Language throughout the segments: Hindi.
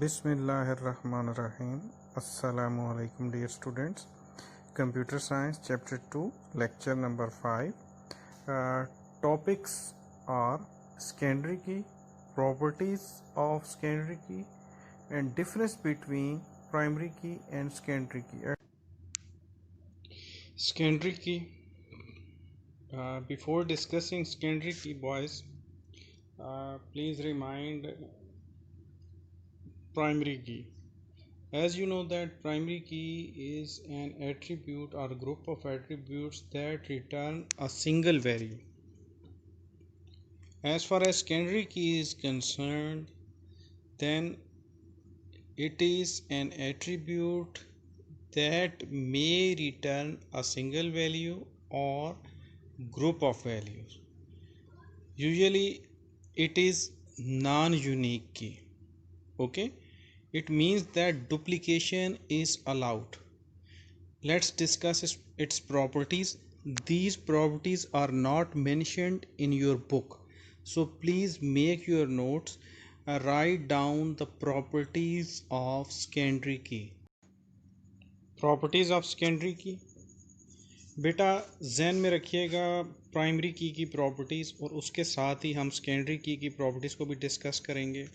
Bismillahirrahmanirrahim. Assalamu alaikum, dear students. Computer Science Chapter 2, Lecture number 5. Topics are secondary key, properties of secondary key, and difference between primary key and secondary key. Secondary key. Before discussing secondary key, boys, please remind primary key. As you know that primary key is an attribute or group of attributes that return a single value. As far as secondary key is concerned, then it is an attribute that may return a single value or group of values. Usually it is non-unique key. Okay, it means that duplication is allowed. Let's discuss its properties. These properties are not mentioned in your book, so please make your notes, write down the properties of secondary key. Properties of secondary key, बेटा जहन में रखिएगा प्राइमरी की प्रॉपर्टीज़, और उसके साथ ही हम सेकेंडरी की प्रॉपर्टीज़ को भी डिस्कस करेंगे.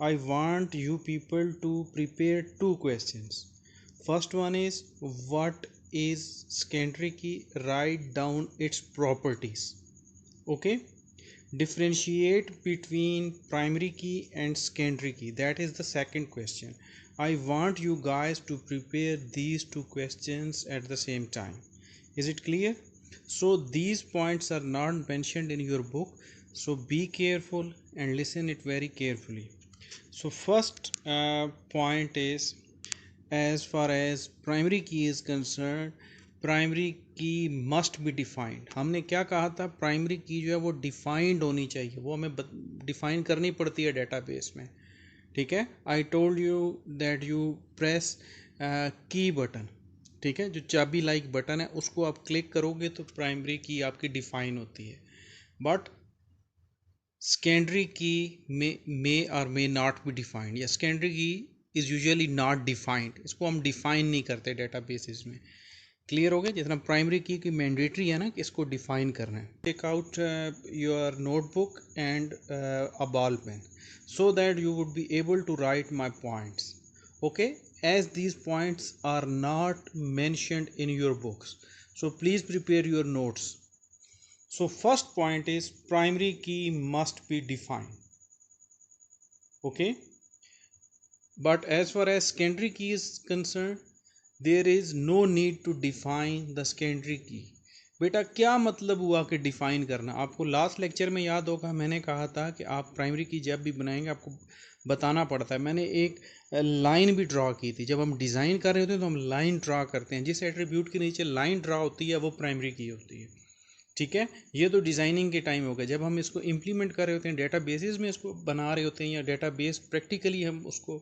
I want you people to prepare two questions. First one is, what is secondary key? Write down its properties. Okay, differentiate between primary key and secondary key. That is the second question. I want you guys to prepare these two questions at the same time. Is it clear? So these points are not mentioned in your book, so be careful and listen it very carefully. So first point is, as far as primary key is concerned, primary key must be defined. हमने क्या कहा था? प्राइमरी की जो है वो डिफाइंड होनी चाहिए, वो हमें डिफाइन करनी पड़ती है डेटाबेस में. ठीक है, I told you that you press key button. ठीक है, जो चाबी लाइक बटन है उसको आप क्लिक करोगे तो प्राइमरी की आपकी डिफाइन होती है. बट सेकेंडरी की मे और मे नॉट बी डिफाइंड, या secondary key is usually not defined. इसको हम डिफाइन नहीं करते डेटाबेसेस में. क्लियर हो गया? जितना प्राइमरी की मैंडेटरी है ना कि इसको डिफाइन करना है. Take out your notebook and a ball pen so that you would be able to write my points. Okay, as these points are not mentioned in your books, so please prepare your notes. So first point is, primary key must be defined. Okay, but as far as secondary key is concerned, there is no need to define the secondary key. बेटा क्या मतलब हुआ कि डिफ़ाइन करना? आपको लास्ट लेक्चर में याद होगा मैंने कहा था कि आप प्राइमरी की जब भी बनाएंगे आपको बताना पड़ता है. मैंने एक लाइन भी ड्रॉ की थी. जब हम डिज़ाइन कर रहे होते हैं तो हम लाइन ड्रॉ करते हैं. जिस एट्रीब्यूट के नीचे लाइन ड्रॉ होती है वो प्राइमरी की होती है. ठीक है, ये तो डिज़ाइनिंग के टाइम हो गया. जब हम इसको इम्प्लीमेंट कर रहे होते हैं, डेटाबेसेस में इसको बना रहे होते हैं, या डेटाबेस प्रैक्टिकली हम उसको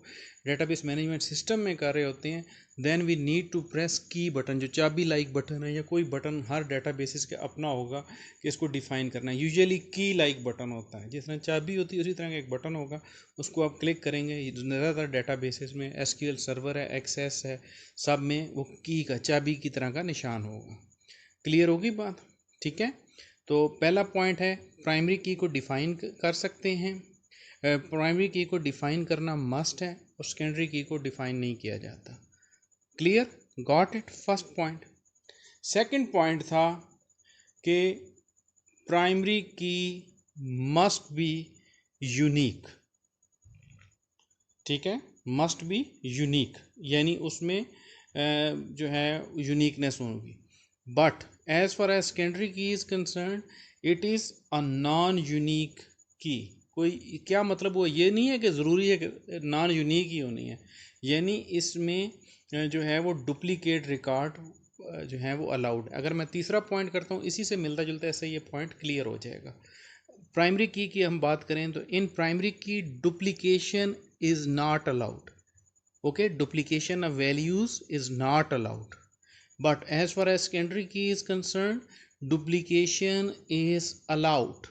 डेटाबेस मैनेजमेंट सिस्टम में कर रहे होते हैं, then we need to press key button. जो चाबी लाइक बटन है या कोई बटन हर डेटाबेसेस के अपना होगा कि इसको डिफाइन करना है. यूजुअली की लाइक बटन होता है, जिस तरह चाबी होती है उसी तरह का एक बटन होगा, उसको आप क्लिक करेंगे. ज़्यादातर डेटाबेसेस में एसक्यूएल सर्वर है, एक्सेस है, सब में वो की का चाबी की तरह का निशान होगा. क्लियर होगी बात? ठीक है, तो पहला पॉइंट है प्राइमरी की को डिफाइन कर सकते हैं. प्राइमरी की को डिफाइन करना मस्ट है और सेकेंडरी की को डिफाइन नहीं किया जाता. Clear? Got it? First point. Second point था कि प्राइमरी की मस्ट बी यूनिक. ठीक है, मस्ट बी यूनिक यानी उसमें जो है यूनिकनेस होगी. But as far as secondary key is concerned, it is a non unique key. कोई क्या मतलब हुआ? ये नहीं है कि ज़रूरी है कि नॉन यूनिक ही होनी है, यानी इसमें जो है वो डुप्लीकेट रिकॉर्ड जो है वो अलाउड. अगर मैं तीसरा पॉइंट करता हूँ इसी से मिलता जुलता, ऐसे ये पॉइंट क्लियर हो जाएगा. प्राइमरी की हम बात करें तो इन प्राइमरी की duplication is not allowed. Okay, duplication of values is not allowed. But as far as secondary key is concerned, duplication is allowed.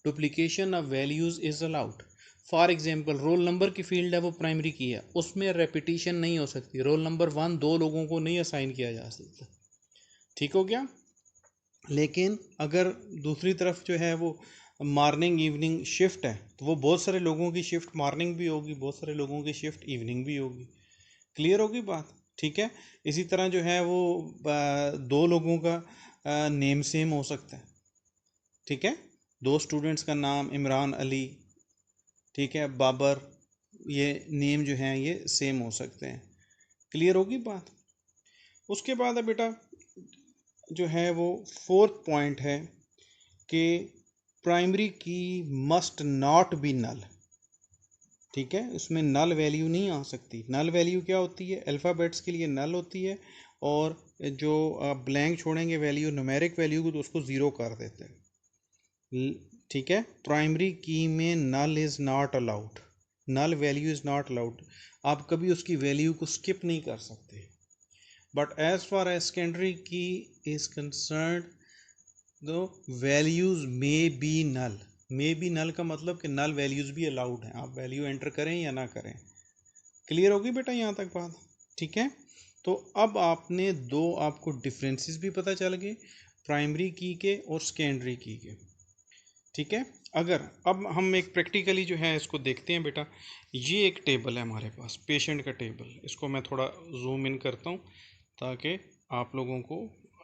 Duplication of values is allowed. For example roll number की फील्ड है वो प्राइमरी की है, उसमें रेपिटेशन नहीं हो सकती, रोल नंबर 1 दो लोगों को नहीं असाइन किया जा सकता, ठीक हो गया। लेकिन अगर दूसरी तरफ जो है वो मॉर्निंग इवनिंग शिफ्ट है तो वो बहुत सारे लोगों की शिफ्ट मॉर्निंग भी होगी, बहुत सारे लोगों की शिफ्ट इवनिंग भी होगी। क्लियर होगी बात, ठीक है। इसी तरह जो है वो दो लोगों का नेम सेम हो सकता है, ठीक है। दो स्टूडेंट्स का नाम इमरान अली, ठीक है, बाबर, ये नेम जो हैं ये सेम हो सकते हैं। क्लियर होगी बात। उसके बाद है बेटा जो है वो फोर्थ पॉइंट है कि प्राइमरी की मस्ट नॉट बी नल, ठीक है। उसमें नल वैल्यू नहीं आ सकती। नल वैल्यू क्या होती है, अल्फ़ाबेट्स के लिए नल होती है, और जो ब्लैंक छोड़ेंगे वैल्यू न्यूमेरिक वैल्यू को तो उसको ज़ीरो कर देते हैं, ठीक है। प्राइमरी की में null is not allowed, null value is not allowed, आप कभी उसकी वैल्यू को स्किप नहीं कर सकते। But as far as secondary key is concern दो values may be null, may be null का मतलब कि नल वैल्यूज़ भी अलाउड हैं, आप वैल्यू एंटर करें या ना करें। क्लियर होगी बेटा यहाँ तक बात, ठीक है। तो अब आपने दो आपको डिफरेंसेस भी पता चल गए, प्राइमरी की के और सेकेंडरी की के, ठीक है। अगर अब हम एक प्रैक्टिकली जो है इसको देखते हैं बेटा, ये एक टेबल है हमारे पास, पेशेंट का टेबल, इसको मैं थोड़ा जूम इन करता हूँ ताकि आप लोगों को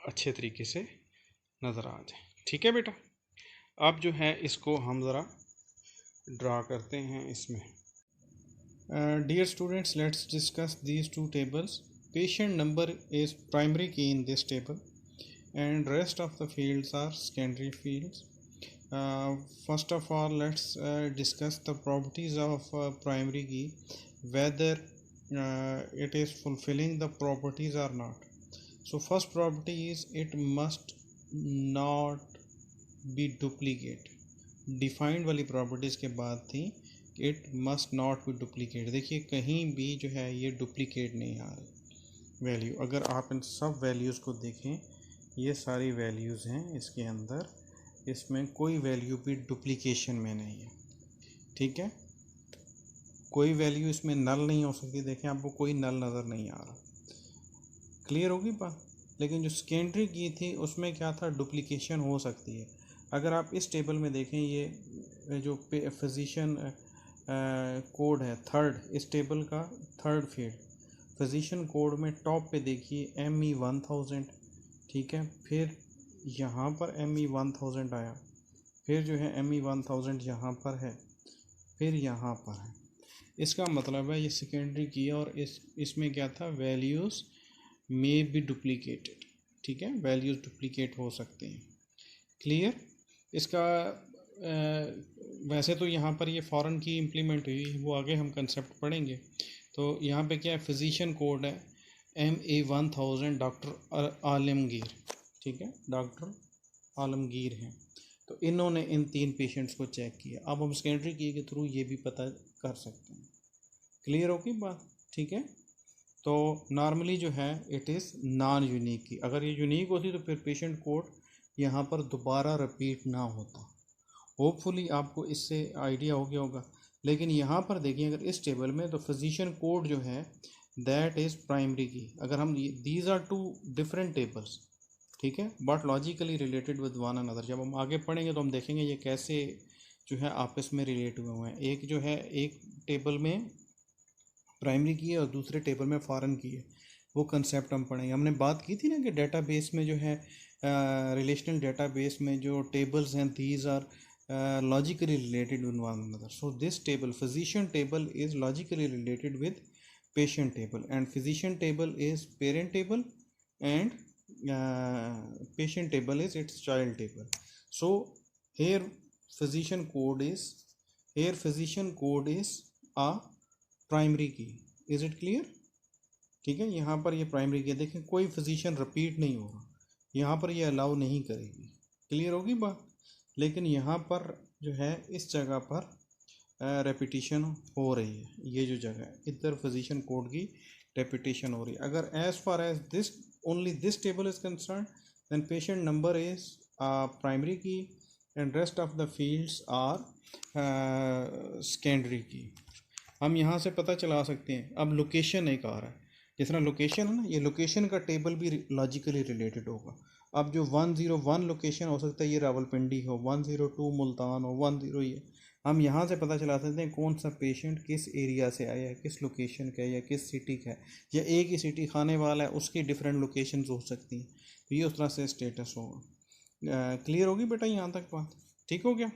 अच्छे तरीके से नज़र आ जाए, ठीक है बेटा। अब जो है इसको हम ज़रा ड्रा करते हैं इसमें। Dear students, let's discuss these two tables. Patient number is primary key in this table and rest of the fields are secondary fields. First of all, let's discuss the properties of primary key, whether it is fulfilling the properties or not. So first property is it must not be duplicate. Defined वाली प्रॉपर्टीज़ के बाद थी it must not be duplicate. देखिए कहीं भी जो है ये डुप्लीकेट नहीं आ रही वैल्यू। अगर आप इन सब वैल्यूज़ को देखें, ये सारी वैल्यूज़ हैं इसके अंदर, इसमें कोई वैल्यू भी डुप्लीकेशन में नहीं है, ठीक है। कोई वैल्यू इसमें नल नहीं हो सकती, देखें आपको कोई नल नज़र नहीं आ रहा। क्लियर होगी बात। लेकिन जो सेकेंडरी की थी उसमें क्या था, डुप्लीकेशन हो सकती है। अगर आप इस टेबल में देखें, ये जो फिजिशियन कोड है थर्ड, इस टेबल का थर्ड फील्ड फिजिशियन कोड में टॉप पे देखिए ME 1000, ठीक है। फिर यहाँ पर ME 1000 आया, फिर जो है ME 1000 यहाँ पर है, फिर यहाँ पर है। इसका मतलब है ये सेकेंडरी की है और इसमें क्या था, वैल्यूज़ मे बी डुप्लीकेटेड, ठीक है, वैल्यूज़ डुप्लीकेट हो सकते हैं। क्लियर। इसका वैसे तो यहाँ पर ये फ़ॉरेन की इम्प्लीमेंट हुई, वो आगे हम कंसेप्ट पढ़ेंगे। तो यहाँ पे क्या है, फिजिशियन कोड है ME 1000 डॉक्टर आलमगीर, ठीक है, डॉक्टर आलमगीर हैं। तो इन्होंने इन 3 पेशेंट्स को चेक किया। अब हम सेकेंडरी की के थ्रू ये भी पता कर सकते हैं। क्लियर होगी बात, ठीक है। तो नॉर्मली जो है इट इज़ नॉन यूनिक की, अगर ये यूनिक होती तो फिर पेशेंट कोड यहाँ पर दोबारा रिपीट ना होता। होपफुली आपको इससे आइडिया हो गया होगा। लेकिन यहाँ पर देखिए अगर इस टेबल में, तो फिजिशियन कोड जो है दैट इज़ प्राइमरी की। अगर हम these are two different tables, ठीक है, but logically related with one another. जब हम आगे पढ़ेंगे तो हम देखेंगे ये कैसे जो है आपस में रिलेट हुए हुए हैं। एक जो है एक टेबल में प्राइमरी की है और दूसरे टेबल में फॉरेन की है, वो कंसेप्ट हम पढ़ेंगे। हमने बात की थी ना कि डेटाबेस में जो है रिलेशनल डेटाबेस में जो टेबल्स हैं these are logically related with one another. So this table, physician table, is logically related with patient table, and physician table is parent table, and patient table is its child table. So here physician code is a primary key. Is it clear? ठीक है, यहाँ पर ये प्राइमरी की है। देखें कोई फिजिशियन रिपीट नहीं हो रहा, यहाँ पर ये अलाउ नहीं करेगी। क्लियर होगी बात। लेकिन यहाँ पर जो है इस जगह पर रेपिटेशन हो रही है, ये जो जगह है इधर फिजिशियन कोड की रेपिटेशन हो रही है। अगर as far as this only this table is concern, then patient number is primary key and rest of the fields are secondary key. हम यहाँ से पता चला सकते हैं। अब लोकेशन एक आ रहा है, जिस तरह लोकेशन है ना, ये लोकेशन का टेबल भी लॉजिकली रिलेटेड होगा। अब जो 101 लोकेशन हो सकता है ये रावलपिंडी हो, 102 मुल्तान हो, 10 ये हम यहाँ से पता चला सकते हैं कौन सा पेशेंट किस एरिया से आया है, किस लोकेशन का है या किस सिटी का है, या एक ही सिटी खाने वाला है उसकी डिफरेंट लोकेशंस हो सकती हैं। तो ये उस तरह से स्टेटस होगा। क्लियर होगी बेटा यहाँ तक बात? ठीक हो गया?